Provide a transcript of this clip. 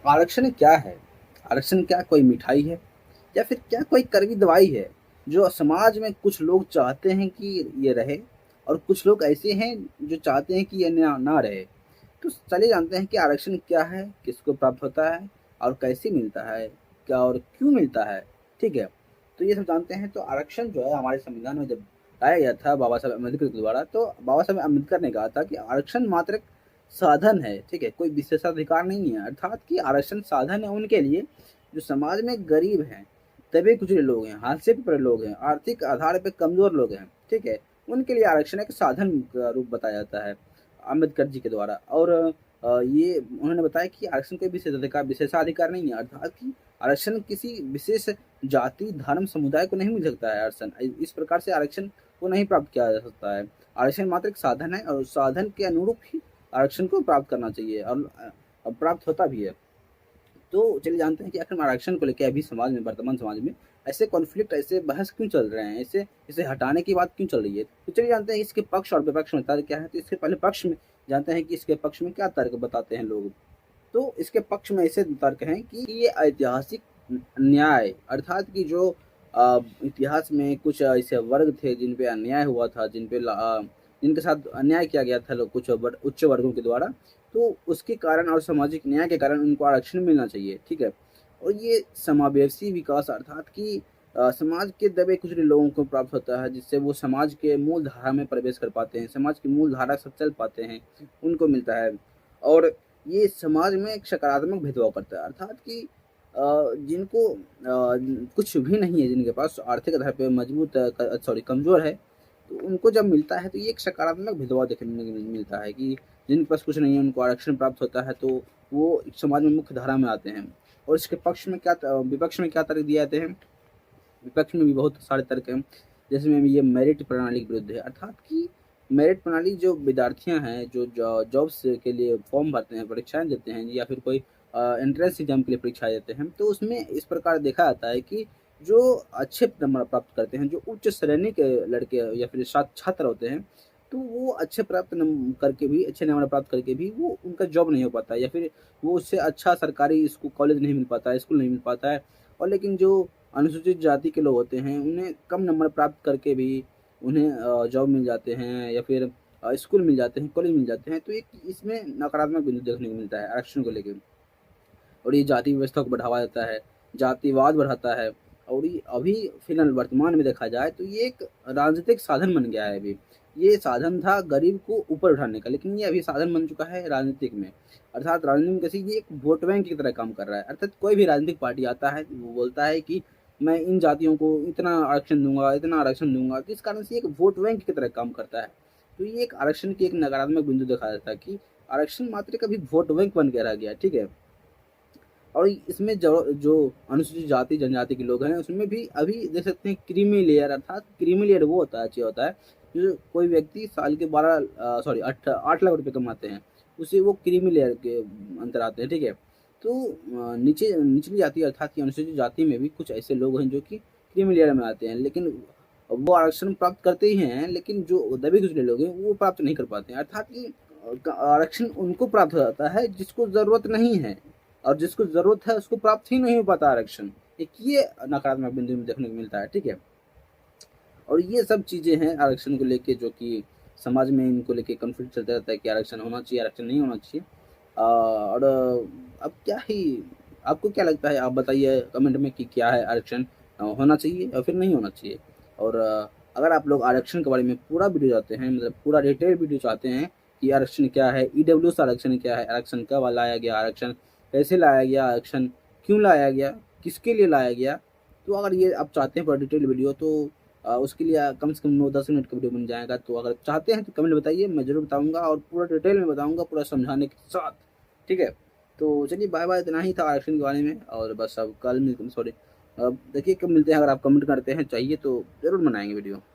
आरक्षण क्या है? आरक्षण क्या कोई मिठाई है या फिर क्या कोई कड़वी दवाई है जो समाज में कुछ लोग चाहते हैं कि ये रहे और कुछ लोग ऐसे हैं जो चाहते हैं कि ये ना रहे। तो चलिए जानते हैं कि आरक्षण क्या है, किसको प्राप्त होता है और कैसे मिलता है, क्या और क्यों मिलता है। ठीक है, तो ये सब जानते हैं। तो आरक्षण जो है हमारे संविधान में जब लाया गया था बाबा साहब अम्बेडकर के द्वारा, तो बाबा साहब अम्बेडकर ने कहा था कि आरक्षण मात्र एक साधन है, ठीक है, कोई विशेषाधिकार नहीं है। अर्थात कि आरक्षण साधन है उनके लिए जो समाज में गरीब हैं, दबे कुचले लोग हैं, हाशिए पे पड़े लोग हैं, आर्थिक आधार पे कमजोर लोग हैं, ठीक है, उनके लिए आरक्षण एक साधन का रूप बताया जाता है अम्बेडकर जी के द्वारा। और ये उन्होंने बताया कि आरक्षण कोई विशेषाधिकार नहीं है। अर्थात कि आरक्षण किसी विशेष जाति, धर्म, समुदाय को नहीं मिल सकता है। आरक्षण इस प्रकार से आरक्षण को नहीं प्राप्त किया जा सकता है। आरक्षण मात्र एक साधन है और साधन के अनुरूप ही आरक्षण को प्राप्त करना चाहिए और प्राप्त होता भी है। तो चलिए जानते हैं कि आखिर आरक्षण को लेकर अभी समाज में, वर्तमान समाज में ऐसे कॉन्फ्लिक्ट, ऐसे बहस क्यों चल रहे हैं, ऐसे इसे हटाने की बात क्यों चल रही है। तो चलिए जानते हैं इसके पक्ष और विपक्ष में तर्क क्या है। तो इसके पहले पक्ष में जानते हैं कि इसके पक्ष में क्या तर्क बताते हैं लोग। तो इसके पक्ष में ऐसे तर्क हैं कि ये ऐतिहासिक न्याय, अर्थात कि जो इतिहास में कुछ ऐसे वर्ग थे जिन पे अन्याय हुआ था, जिनके साथ अन्याय किया गया था लोग, कुछ उच्च वर्गों के द्वारा, तो उसके कारण और सामाजिक न्याय के कारण उनको आरक्षण मिलना चाहिए। ठीक है, और ये समावेशी विकास, अर्थात कि समाज के दबे कुचले लोगों को प्राप्त होता है, जिससे वो समाज के मूल धारा में प्रवेश कर पाते हैं, समाज की मूल धारा से चल पाते हैं, उनको मिलता है। और ये समाज में एक सकारात्मक भेदभाव करता है। अर्थात कि जिनको कुछ भी नहीं है, जिनके पास आर्थिक आधार पे मजबूत सॉरी कमज़ोर है, तो उनको जब मिलता है तो ये एक सकारात्मक भेदभाव देखने को मिलता है कि जिनके पास कुछ नहीं है उनको आरक्षण प्राप्त होता है, तो वो समाज में मुख्य धारा में आते हैं। और इसके पक्ष में क्या विपक्ष में क्या तर्क दिए जाते हैं। विपक्ष में भी बहुत सारे तर्क हैं, जैसे में ये मेरिट प्रणाली के विरुद्ध है। अर्थात कि मेरिट प्रणाली, जो विद्यार्थियां हैं जो जॉब्स के लिए फॉर्म भरते हैं, परीक्षाएं देते हैं, या फिर कोई एंट्रेंस एग्जाम के लिए परीक्षाएं देते हैं, तो उसमें इस प्रकार देखा जाता है कि जो अच्छे नंबर प्राप्त करते हैं, जो उच्च श्रेणी के लड़के या फिर छात्र होते हैं, तो वो करके भी, अच्छे नंबर प्राप्त करके भी वो उनका जॉब नहीं हो पाता है, या फिर वो उससे अच्छा सरकारी स्कूल कॉलेज नहीं मिल पाता है, स्कूल नहीं मिल पाता है। और लेकिन जो अनुसूचित जाति के लोग होते हैं, उन्हें कम नंबर प्राप्त करके भी उन्हें जॉब मिल जाते हैं, या फिर स्कूल मिल जाते हैं, कॉलेज मिल जाते हैं। तो एक इसमें नकारात्मक बिंदु देखने को मिलता है आरक्षण को लेकर। और ये जाति व्यवस्था को बढ़ावा देता है, जातिवाद बढ़ाता है। और ये अभी फिलहाल वर्तमान में देखा जाए तो ये एक राजनीतिक साधन बन गया है अभी। ये साधन था गरीब को ऊपर उठाने का, लेकिन ये अभी साधन बन चुका है राजनीतिक में। अर्थात राजनीति में कैसे ये एक वोट बैंक की तरह काम कर रहा है। अर्थात कोई भी राजनीतिक पार्टी आता है, वो बोलता है कि मैं इन जातियों को इतना आरक्षण दूंगा, इतना आरक्षण दूंगा, तो इस कारण से एक वोट बैंक की तरह काम करता है। तो ये एक आरक्षण की एक नकारात्मक बिंदु देखा जाता है कि आरक्षण मात्र कभी वोट बैंक बन के रह गया। ठीक है, और इसमें जो अनुसूचित जाति जनजाति के लोग हैं, उसमें भी अभी देख सकते हैं क्रीमी लेयर। अर्थात क्रीमी लेयर वो होता है, अच्छी होता है, जो कोई व्यक्ति साल के 8 लाख रुपए कमाते हैं, उसे वो क्रीमी लेयर के अंतर आते हैं। ठीक है, तो नीचे निचली जाति अर्थात की अनुसूचित जाति में भी कुछ ऐसे लोग हैं जो कि क्रीमी लेयर में आते हैं, लेकिन वो आरक्षण प्राप्त करते ही हैं, लेकिन जो दबे कुचले लोग हैं वो प्राप्त नहीं कर पाते हैं। अर्थात कि आरक्षण उनको प्राप्त हो जाता है जिसको जरूरत नहीं है, और जिसको ज़रूरत है उसको प्राप्त ही नहीं हो पाता आरक्षण। एक ये नकारात्मक बिंदु में देखने को मिलता है। ठीक है, और ये सब चीज़ें हैं आरक्षण को लेके, जो कि समाज में इनको लेके कॉन्फ्लिक्ट चलता रहता है कि आरक्षण होना चाहिए, आरक्षण नहीं होना चाहिए। और अब क्या ही, आपको क्या लगता है, आप बताइए कमेंट में कि क्या है आरक्षण होना चाहिए या फिर नहीं होना चाहिए। और अगर आप लोग आरक्षण के बारे में पूरा वीडियो चाहते हैं, मतलब पूरा डिटेल वीडियो चाहते हैं कि आरक्षण क्या है, ईडब्ल्यूएस आरक्षण क्या है, आरक्षण कब लाया गया, आरक्षण कैसे लाया गया, आरक्षण क्यों लाया गया, किसके लिए लाया गया, तो अगर ये आप चाहते हैं पूरा डिटेल वीडियो, तो उसके लिए कम से कम 9-10 मिनट का वीडियो बन जाएगा। तो अगर चाहते हैं तो कमेंट बताइए, मैं ज़रूर बताऊंगा और पूरा डिटेल में बताऊंगा, पूरा समझाने के साथ। ठीक है, तो चलिए बाय बाय, इतना ही था आरक्षण के बारे में। और बस अब कल मिलते, सॉरी, अब देखिए कब मिलते हैं। अगर आप कमेंट करते हैं चाहिए तो ज़रूर बनाएंगे वीडियो।